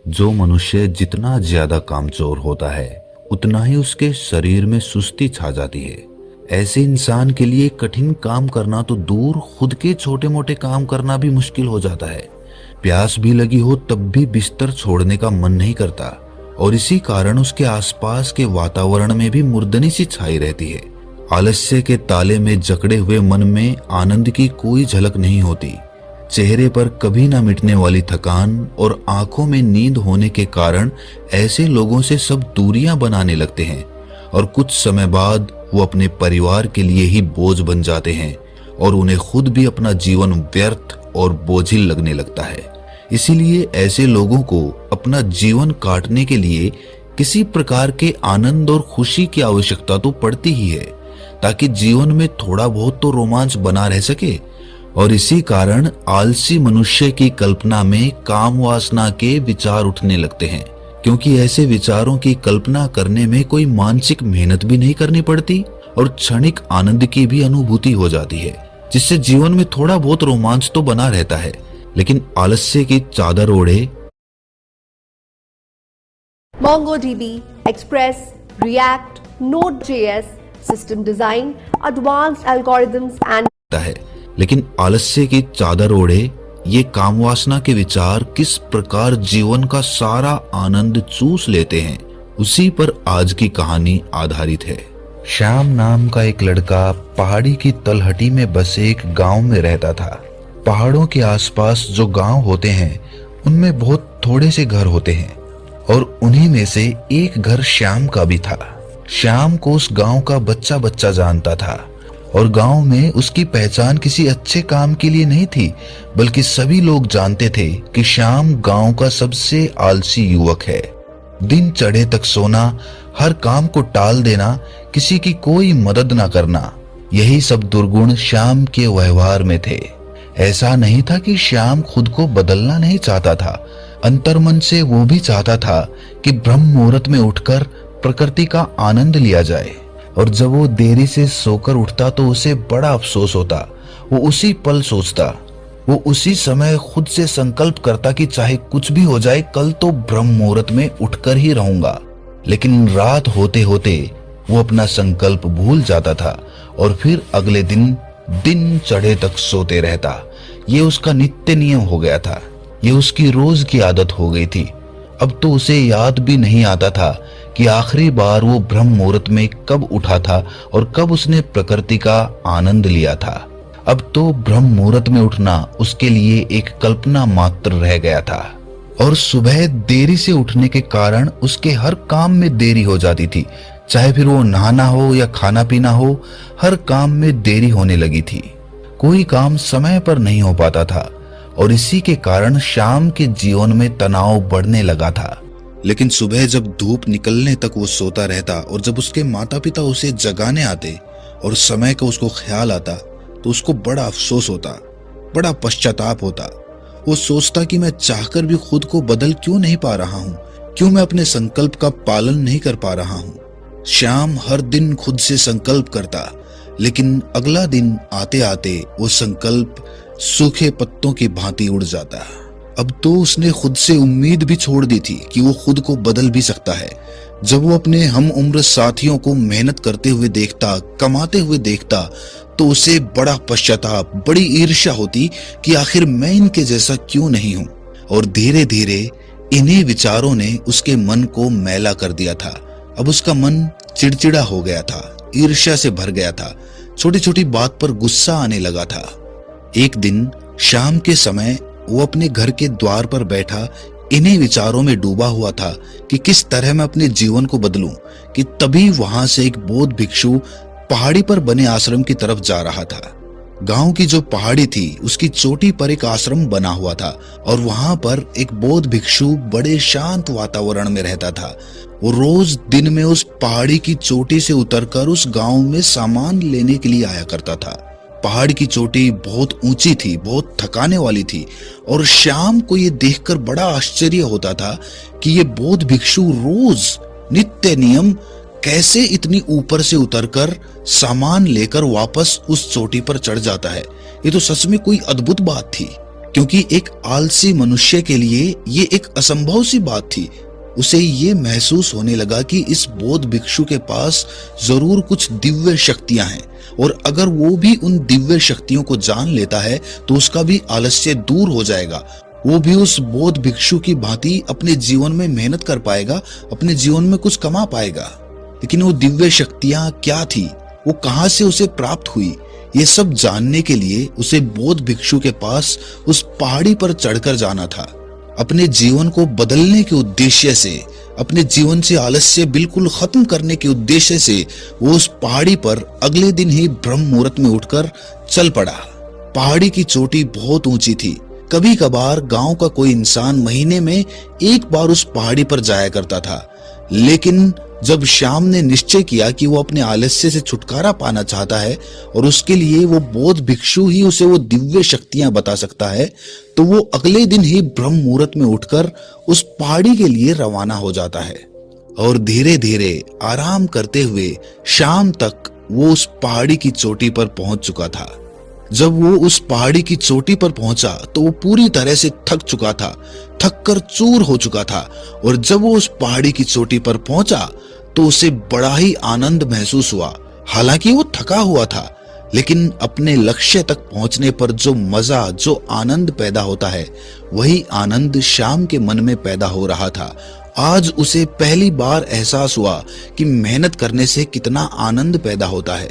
जो मनुष्य जितना ज्यादा कामचोर होता है उतना ही उसके शरीर में सुस्ती छा जाती है। ऐसे इंसान के लिए कठिन काम करना तो दूर, खुद के छोटे मोटे काम करना भी मुश्किल हो जाता है। प्यास भी लगी हो तब भी बिस्तर छोड़ने का मन नहीं करता और इसी कारण उसके आसपास के वातावरण में भी मुर्दनी सी छाई रहती है। आलस्य के ताले में जकड़े हुए मन में आनंद की कोई झलक नहीं होती। चेहरे पर कभी ना मिटने वाली थकान और आंखों में नींद होने के कारण ऐसे लोगों से सब दूरियां बनाने लगते हैं और कुछ समय बाद वो अपने परिवार के लिए ही बोझ बन जाते हैं और उन्हें खुद भी अपना जीवन व्यर्थ और बोझिल लगने लगता है। इसीलिए ऐसे लोगों को अपना जीवन काटने के लिए किसी प्रकार के आनंद और खुशी की आवश्यकता तो पड़ती ही है, ताकि जीवन में थोड़ा बहुत तो रोमांच बना रह सके। और इसी कारण आलसी मनुष्य की कल्पना में काम वासना के विचार उठने लगते हैं, क्योंकि ऐसे विचारों की कल्पना करने में कोई मानसिक मेहनत भी नहीं करनी पड़ती और क्षणिक आनंद की भी अनुभूति हो जाती है, जिससे जीवन में थोड़ा बहुत रोमांच तो बना रहता है। लेकिन आलस्य की चादर ओढ़े MongoDB, Express, React, Node.js, System Design, Advanced Algorithms and है, लेकिन आलस्य की चादर ओढ़े ये काम वासना के विचार किस प्रकार जीवन का सारा आनंद चूस लेते हैं, उसी पर आज की कहानी आधारित है। श्याम नाम का एक लड़का पहाड़ी की तलहटी में बसे एक गांव में रहता था। पहाड़ों के आसपास जो गांव होते हैं उनमें बहुत थोड़े से घर होते हैं और उन्हीं में से एक घर श्याम का भी था। श्याम को उस गांव का बच्चा बच्चा जानता था और गांव में उसकी पहचान किसी अच्छे काम के लिए नहीं थी, बल्कि सभी लोग जानते थे कि श्याम गांव का सबसे आलसी युवक है। दिन चढ़े तक सोना, हर काम को टाल देना, किसी की कोई मदद ना करना, यही सब दुर्गुण श्याम के व्यवहार में थे। ऐसा नहीं था कि श्याम खुद को बदलना नहीं चाहता था, अंतर्मन से वो भी चाहता था कि ब्रह्म मुहूर्त में उठकर प्रकृति का आनंद लिया जाए। और जब वो देरी से सोकर उठता तो उसे बड़ा अफसोस होता। वो उसी पल सोचता, वो उसी समय खुद से संकल्प करता कि चाहे कुछ भी हो जाए, कल तो ब्रह्म मुहूर्त में उठकर ही रहूंगा। लेकिन रात होते होते वो अपना संकल्प भूल जाता था और फिर अगले दिन चढ़े तक सोते रहता। ये उसका नित्य नियम हो गया था, ये उसकी रोज की आदत हो गई थी। अब तो उसे याद भी नहीं आता था कि आखिरी बार वो ब्रह्म मुहूर्त में कब उठा था और कब उसने प्रकृति का आनंद लिया था। अब तो ब्रह्म मुहूर्त में उठना उसके लिए एक कल्पना मात्र रह गया था और सुबह देरी से उठने के कारण उसके हर काम में देरी हो जाती थी। चाहे फिर वो नहाना हो या खाना पीना हो, हर काम में देरी होने लगी थी। कोई काम समय पर नहीं हो पाता था और इसी के कारण श्याम के जीवन में तनाव बढ़ने लगा था। लेकिन सुबह जब धूप निकलने तक वो सोता रहता और जब उसके माता पिता उसे जगाने आते और समय का उसको ख्याल आता तो उसको बड़ा अफसोस होता, बड़ा पश्चाताप होता। वो सोचता कि मैं चाहकर भी खुद को बदल क्यों नहीं पा रहा हूँ, क्यों मैं अपने संकल्प का पालन नहीं कर पा रहा हूँ। श्याम हर दिन खुद से संकल्प करता, लेकिन अगला दिन आते आते वो संकल्प सूखे पत्तों की भांति उड़ जाता। अब तो उसने खुद से उम्मीद भी छोड़ दी थी कि वो खुद को बदल भी सकता है। जब वो अपने हम उम्र साथियों को मेहनत करते हुए देखता, कमाते हुए देखता, तो उसे बड़ा पश्चाताप, बड़ी ईर्ष्या होती कि आखिर मैं इनके जैसा क्यों नहीं हूँ। और धीरे धीरे इन्हीं विचारों ने उसके मन को मैला कर दिया था। अब उसका मन चिड़चिड़ा हो गया था, ईर्ष्या से भर गया था, छोटी छोटी बात पर गुस्सा आने लगा था। एक दिन शाम के समय वो अपने घर के द्वार पर बैठा इन्हीं विचारों में डूबा हुआ था कि किस तरह मैं अपने जीवन को बदलूं, कि तभी वहां से एक बौद्ध भिक्षु पहाड़ी पर बने आश्रम की तरफ जा रहा था। गांव की जो पहाड़ी थी उसकी चोटी पर एक आश्रम बना हुआ था और वहां पर एक बौद्ध भिक्षु बड़े शांत वातावरण में रहता था। वो रोज दिन में उस पहाड़ी की चोटी से उतरकर उस गांव में सामान लेने के लिए आया करता था। पहाड़ की चोटी बहुत ऊंची थी, बहुत थकाने वाली थी और श्याम को ये देखकर बड़ा आश्चर्य होता था कि ये बौद्ध भिक्षु रोज नित्य नियम कैसे इतनी ऊपर से उतरकर सामान लेकर वापस उस चोटी पर चढ़ जाता है। ये तो सच में कोई अद्भुत बात थी। क्योंकि एक आलसी मनुष्य के लिए ये एक असंभव सी बात थी। उसे ये महसूस होने लगा कि इस बौद्ध भिक्षु के पास जरूर कुछ दिव्य शक्तियां हैं, और अगर वो भी उन दिव्य शक्तियों को जान लेता है तो उसका भी आलस्य दूर हो जाएगा। वो भी उस बौद्ध भिक्षु की भांति अपने जीवन में मेहनत कर पाएगा, अपने जीवन में कुछ कमा पाएगा। लेकिन वो दिव्य शक्तियां क्या थी, वो कहां से उसे प्राप्त हुई, ये सब जानने के लिए उसे बौद्ध भिक्षु के पास उस पहाड़ी पर चढ़कर जाना था। अपने जीवन को बदलने के उद्देश्य से, अपने जीवन से आलस्य बिल्कुल खत्म करने के उद्देश्य से वो उस पहाड़ी पर अगले दिन ही ब्रह्म मुहूर्त में उठकर चल पड़ा। पहाड़ी की चोटी बहुत ऊंची थी। कभी कभार गांव का कोई इंसान महीने में एक बार उस पहाड़ी पर जाया करता था, लेकिन जब श्याम ने निश्चय किया कि वो अपने आलस्य से छुटकारा पाना चाहता है और उसके लिए वो बौद्ध भिक्षु ही उसे वो दिव्य शक्तियां बता सकता है, तो वो अगले दिन ही ब्रह्म मुहूर्त में उठकर उस पहाड़ी के लिए रवाना हो जाता है। और धीरे धीरे आराम करते हुए शाम तक वो उस पहाड़ी की चोटी पर पहुंच चुका था। जब वो उस पहाड़ी की चोटी पर पहुंचा तो वो पूरी तरह से थक चुका था, थक कर चूर हो चुका था। और जब वो उस पहाड़ी की चोटी पर पहुंचा तो उसे बड़ा ही आनंद महसूस हुआ। हालांकि वो थका हुआ था, लेकिन अपने लक्ष्य तक पहुंचने पर जो मजा, जो आनंद पैदा होता है, वही आनंद श्याम के मन में पैदा हो रहा था। आज उसे पहली बार एहसास हुआ कि मेहनत करने से कितना आनंद पैदा होता है।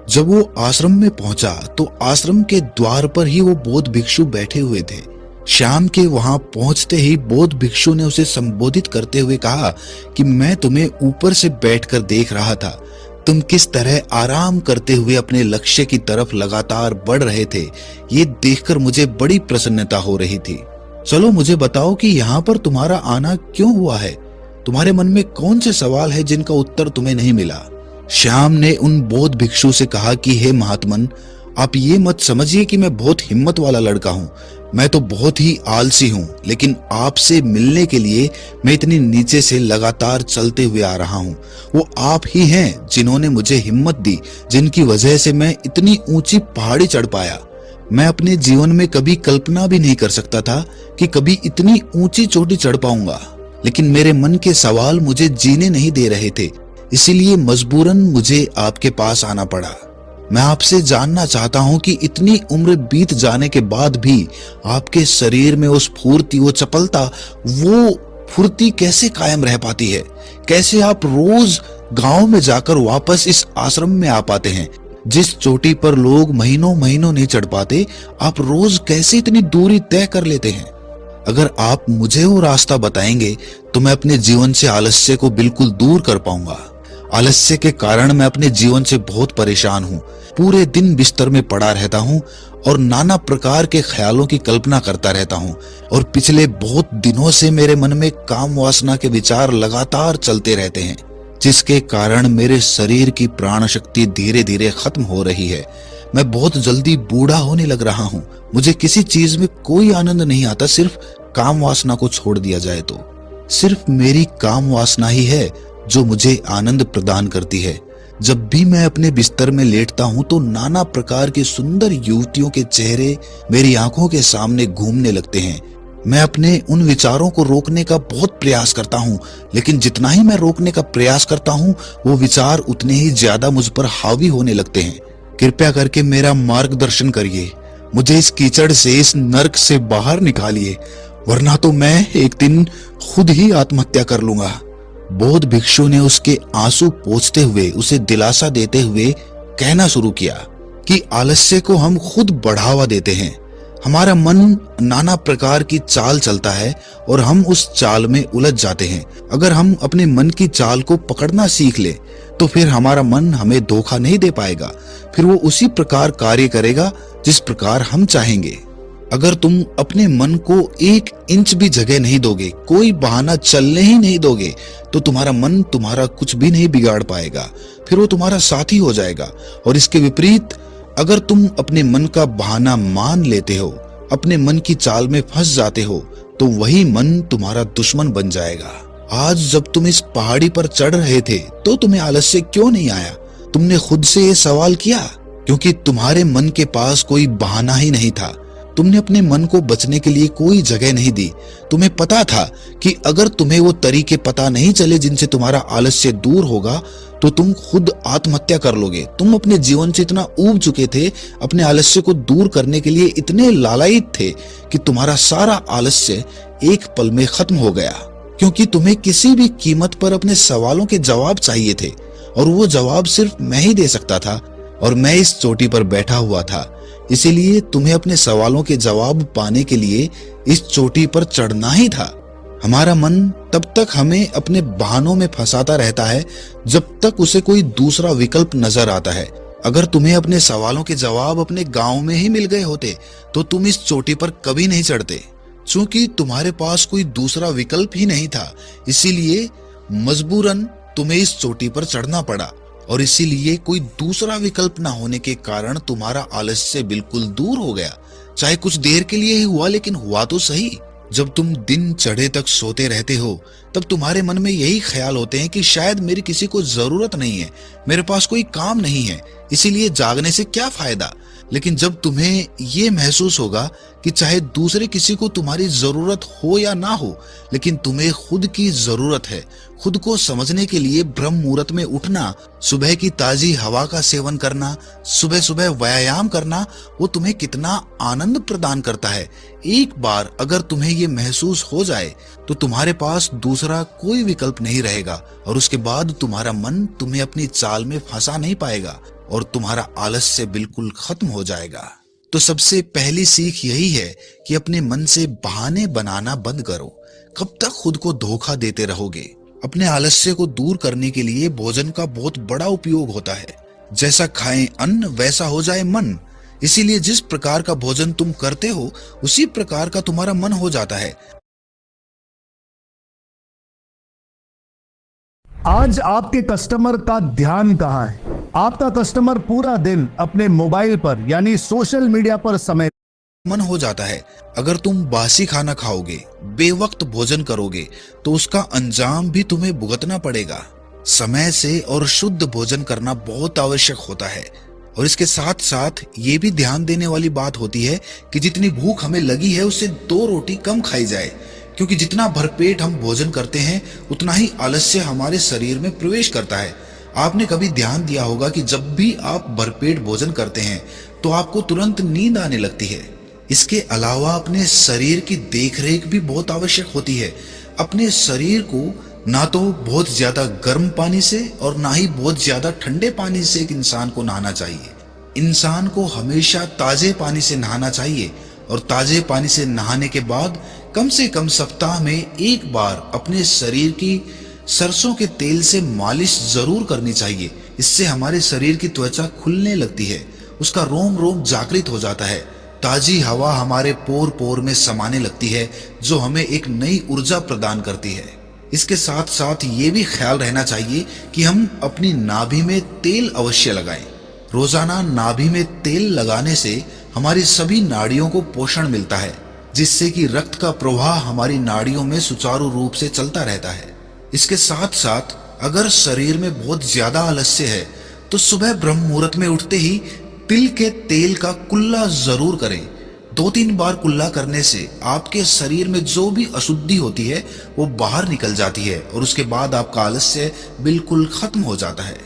जब वो आश्रम में पहुंचा तो आश्रम के द्वार पर ही वो बौद्ध भिक्षु बैठे हुए थे। श्याम के वहां पहुंचते ही बौद्ध भिक्षु ने उसे संबोधित करते हुए कहा कि मैं तुम्हें ऊपर से बैठकर देख रहा था। तुम किस तरह आराम करते हुए अपने लक्ष्य की तरफ लगातार बढ़ रहे थे, ये देखकर मुझे बड़ी प्रसन्नता हो रही थी। चलो मुझे बताओ कि यहाँ पर तुम्हारा आना क्यों हुआ है? तुम्हारे मन में कौन से सवाल है जिनका उत्तर तुम्हें नहीं मिला? श्याम ने उन बौद्ध भिक्षु से कहा कि हे महात्मन, आप ये मत समझिए कि मैं बहुत हिम्मत वाला लड़का हूँ। मैं तो बहुत ही आलसी हूँ, लेकिन आपसे मिलने के लिए मैं इतनी नीचे से लगातार चलते हुए आ रहा हूँ। वो आप ही हैं जिन्होंने मुझे हिम्मत दी, जिनकी वजह से मैं इतनी ऊंची पहाड़ी चढ़ पाया। मैं अपने जीवन में कभी कल्पना भी नहीं कर सकता था कि कभी इतनी ऊंची चोटी चढ़ पाऊंगा, लेकिन मेरे मन के सवाल मुझे जीने नहीं दे रहे थे, इसीलिए मजबूरन मुझे आपके पास आना पड़ा। मैं आपसे जानना चाहता हूं कि इतनी उम्र बीत जाने के बाद भी आपके शरीर में उस फुर्ती, वो चपलता, वो फुर्ती कैसे कायम रह पाती है? कैसे आप रोज गांव में जाकर वापस इस आश्रम में आ पाते हैं? जिस चोटी पर लोग महीनों महीनों नहीं चढ़ पाते, आप रोज कैसे इतनी दूरी तय कर लेते हैं? अगर आप मुझे वो रास्ता बताएंगे तो मैं अपने जीवन से आलस्य को बिल्कुल दूर कर पाऊंगा। आलस्य के कारण मैं अपने जीवन से बहुत परेशान हूँ। पूरे दिन बिस्तर में पड़ा रहता हूँ और नाना प्रकार के ख्यालों की कल्पना करता रहता हूँ, और पिछले बहुत दिनों से मेरे मन में काम वासना के विचार लगातार चलते रहते हैं, जिसके कारण मेरे शरीर की प्राण शक्ति धीरे धीरे खत्म हो रही है। मैं बहुत जल्दी बूढ़ा होने लग रहा हूँ। मुझे किसी चीज में कोई आनंद नहीं आता, सिर्फ काम वासना को छोड़ दिया जाए तो। सिर्फ मेरी काम वासना ही है जो मुझे आनंद प्रदान करती है। जब भी मैं अपने बिस्तर में लेटता हूँ तो नाना प्रकार के सुंदर युवतियों के चेहरे मेरी आंखों के सामने घूमने लगते हैं। मैं अपने उन विचारों को रोकने का बहुत प्रयास करता हूँ, लेकिन जितना ही मैं रोकने का प्रयास करता हूँ वो विचार उतने ही ज्यादा मुझ पर हावी होने लगते हैं। कृपया करके मेरा मार्गदर्शन करिए, मुझे इस कीचड़ से, इस नर्क से बाहर निकालिए, वरना तो मैं एक दिन खुद ही आत्महत्या कर लूंगा। बौद्ध भिक्षु ने उसके आंसू पोंछते हुए, उसे दिलासा देते हुए कहना शुरू किया कि आलस्य को हम खुद बढ़ावा देते हैं। हमारा मन नाना प्रकार की चाल चलता है और हम उस चाल में उलझ जाते हैं। अगर हम अपने मन की चाल को पकड़ना सीख ले तो फिर हमारा मन हमें धोखा नहीं दे पाएगा। फिर वो उसी प्रकार कार्य करेगा जिस प्रकार हम चाहेंगे। अगर तुम अपने मन को 1 इंच भी जगह नहीं दोगे, कोई बहाना चलने ही नहीं दोगे, तो तुम्हारा मन तुम्हारा कुछ भी नहीं बिगाड़ पाएगा। फिर वो तुम्हारा साथी हो जाएगा। और इसके विपरीत अगर तुम अपने मन का बहाना मान लेते हो, अपने मन की चाल में फंस जाते हो, तो वही मन तुम्हारा दुश्मन बन जाएगा। आज जब तुम इस पहाड़ी पर चढ़ रहे थे तो तुम्हें आलस्य क्यों नहीं आया? तुमने खुद से ये सवाल किया? क्योंकि तुम्हारे मन के पास कोई बहाना ही नहीं था। तुमने अपने मन को बचने के लिए कोई जगह नहीं दी। तुम्हें पता था कि अगर तुम्हें वो तरीके पता नहीं चले जिनसे तुम्हारा आलस्य दूर होगा तो तुम खुद आत्महत्या कर लोगे। तुम अपने जीवन से इतना ऊब चुके थे, अपने आलस्य को दूर करने के लिए इतने लालायित थे कि तुम्हारा सारा आलस्य एक पल में खत्म हो गया, क्योंकि तुम्हें किसी भी कीमत पर अपने सवालों के जवाब चाहिए थे और वो जवाब सिर्फ मैं ही दे सकता था और मैं इस चोटी पर बैठा हुआ था। इसीलिए तुम्हें अपने सवालों के जवाब पाने के लिए इस चोटी पर चढ़ना ही था। हमारा मन तब तक हमें अपने बहानों में फंसाता रहता है जब तक उसे कोई दूसरा विकल्प नजर आता है। अगर तुम्हें अपने सवालों के जवाब अपने गांव में ही मिल गए होते तो तुम इस चोटी पर कभी नहीं चढ़ते। चूंकि तुम्हारे पास कोई दूसरा विकल्प ही नहीं था, इसीलिए मजबूरन तुम्हें इस चोटी पर चढ़ना पड़ा। और इसीलिए कोई दूसरा विकल्प ना होने के कारण तुम्हारा आलस्य बिल्कुल दूर हो गया। चाहे कुछ देर के लिए ही हुआ, लेकिन हुआ तो सही। जब तुम दिन चढ़े तक सोते रहते हो तब तुम्हारे मन में यही ख्याल होते हैं कि शायद मेरी किसी को जरूरत नहीं है, मेरे पास कोई काम नहीं है, इसीलिए जागने से क्या फायदा। लेकिन जब तुम्हें ये महसूस होगा कि चाहे दूसरे किसी को तुम्हारी जरूरत हो या ना हो, लेकिन तुम्हें खुद की जरूरत है, खुद को समझने के लिए ब्रह्म मुहूर्त में उठना, सुबह की ताजी हवा का सेवन करना, सुबह सुबह व्यायाम करना, वो तुम्हें कितना आनंद प्रदान करता है। एक बार अगर तुम्हें ये महसूस हो जाए तो तुम्हारे पास दूसरा कोई विकल्प नहीं रहेगा और उसके बाद तुम्हारा मन तुम्हें अपनी चाल में फंसा नहीं पाएगा और तुम्हारा आलस्य बिल्कुल खत्म हो जाएगा। तो सबसे पहली सीख यही है कि अपने मन से बहाने बनाना बंद करो। कब तक खुद को धोखा देते रहोगे? अपने आलस्य को दूर करने के लिए भोजन का बहुत बड़ा उपयोग होता है। जैसा खाएं अन्न वैसा हो जाए मन। इसीलिए जिस प्रकार का भोजन तुम करते हो उसी प्रकार का तुम्हारा मन हो जाता है। आज आपके कस्टमर का ध्यान कहाँ है? आपका कस्टमर पूरा दिन अपने मोबाइल पर यानी सोशल मीडिया पर समय मन हो जाता है। अगर तुम बासी खाना खाओगे, बेवक्त भोजन करोगे तो उसका अंजाम भी तुम्हें भुगतना पड़ेगा। समय से और शुद्ध भोजन करना बहुत आवश्यक होता है। और इसके साथ साथ ये भी ध्यान देने वाली बात होती है कि जितनी भूख हमें लगी है उससे 2 रोटी कम खाई जाए, क्योंकि जितना भरपेट हम भोजन करते हैं उतना ही आलस्य हमारे शरीर में प्रवेश करता है। आपने कभी ध्यान दिया होगा कि जब भी आप भरपेट भोजन करते हैं तो आपको तुरंत नींद आने लगती है। इसके अलावा अपने शरीर की देखरेख भी बहुत आवश्यक होती है। अपने शरीर को ना तो बहुत ज्यादा गर्म पानी से और ना ही बहुत ज्यादा ठंडे पानी से एक इंसान को नहाना चाहिए। इंसान को हमेशा ताजे पानी से नहाना चाहिए और ताजे पानी से नहाने के बाद कम से कम सप्ताह में एक बार अपने शरीर की सरसों के तेल से मालिश जरूर करनी चाहिए। इससे हमारे शरीर की त्वचा खुलने लगती है, उसका रोम रोम जागृत हो जाता है। ताजी हवा हमारे पोर पोर में समाने लगती है जो हमें एक नई ऊर्जा प्रदान करती है। इसके साथ साथ ये भी ख्याल रहना चाहिए कि हम अपनी नाभि में तेल अवश्य लगाएं। रोजाना नाभि में तेल लगाने से हमारी सभी नाड़ियों को पोषण मिलता है, जिससे कि रक्त का प्रवाह हमारी नाड़ियों में सुचारू रूप से चलता रहता है। इसके साथ साथ अगर शरीर में बहुत ज्यादा आलस्य है तो सुबह ब्रह्म मुहूर्त में उठते ही तिल के तेल का कुल्ला जरूर करें। 2-3 बार कुल्ला करने से आपके शरीर में जो भी अशुद्धि होती है वो बाहर निकल जाती है और उसके बाद आपका आलस्य बिल्कुल खत्म हो जाता है।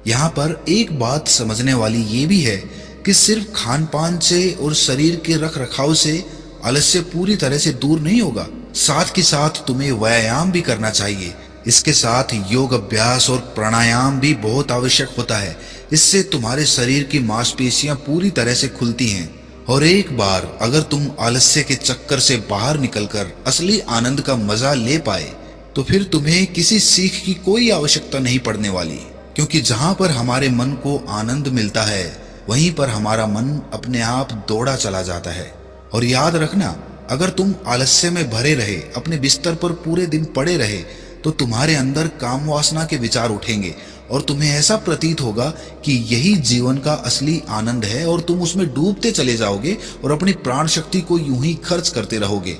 यहाँ पर एक बात समझने वाली ये भी है कि सिर्फ खान पान से और शरीर के रख रखाव से आलस्य पूरी तरह से दूर नहीं होगा। साथ के साथ तुम्हें व्यायाम भी करना चाहिए। इसके साथ योग अभ्यास और प्राणायाम भी बहुत आवश्यक होता है। इससे तुम्हारे शरीर की मांसपेशियां पूरी तरह से खुलती हैं और एक बार अगर तुम आलस्य के चक्कर से बाहर निकलकर असली आनंद का मजा ले पाए तो फिर तुम्हें किसी सीख की कोई आवश्यकता नहीं पड़ने वाली, क्योंकि जहां पर हमारे मन को आनंद मिलता है वहीं पर हमारा मन अपने आप दौड़ा चला जाता है। और याद रखना, अगर तुम आलस्य में भरे रहे, अपने बिस्तर पर पूरे दिन पड़े रहे तो तुम्हारे अंदर काम वासना के विचार उठेंगे और तुम्हें ऐसा प्रतीत होगा कि यही जीवन का असली आनंद है और तुम उसमें डूबते चले जाओगे और अपनी प्राण शक्ति को यूं ही खर्च करते रहोगे।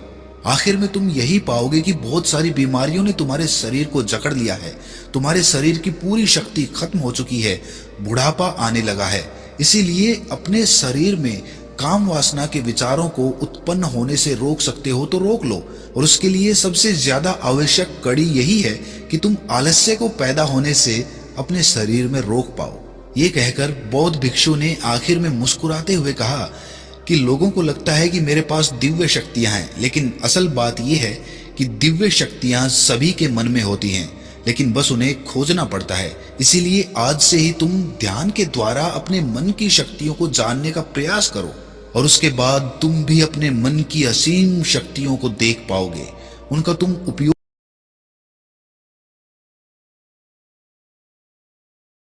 आखिर में तुम यही पाओगे कि बहुत सारी बीमारियों ने तुम्हारे शरीर को जकड़ लिया है, तुम्हारे शरीर की पूरी शक्ति खत्म हो चुकी है, बुढ़ापा आने लगा है। इसीलिए अपने शरीर में काम वासना के विचारों को उत्पन्न होने से रोक सकते हो तो रोक लो, और उसके लिए सबसे ज्यादा आवश्यक कड़ी यही है कि तुम आलस्य को पैदा होने से अपने शरीर में रोक पाओ। ये कहकर बौद्ध भिक्षु ने आखिर में मुस्कुराते हुए कहा कि लोगों को लगता है कि मेरे पास दिव्य शक्तियां हैं, लेकिन असल बात यह है कि दिव्य शक्तियां सभी के मन में होती हैं, लेकिन बस उन्हें खोजना पड़ता है। इसीलिए आज से ही तुम ध्यान के द्वारा अपने मन की शक्तियों को जानने का प्रयास करो, और उसके बाद तुम भी अपने मन की असीम शक्तियों को देख पाओगे। उनका तुम उपयोग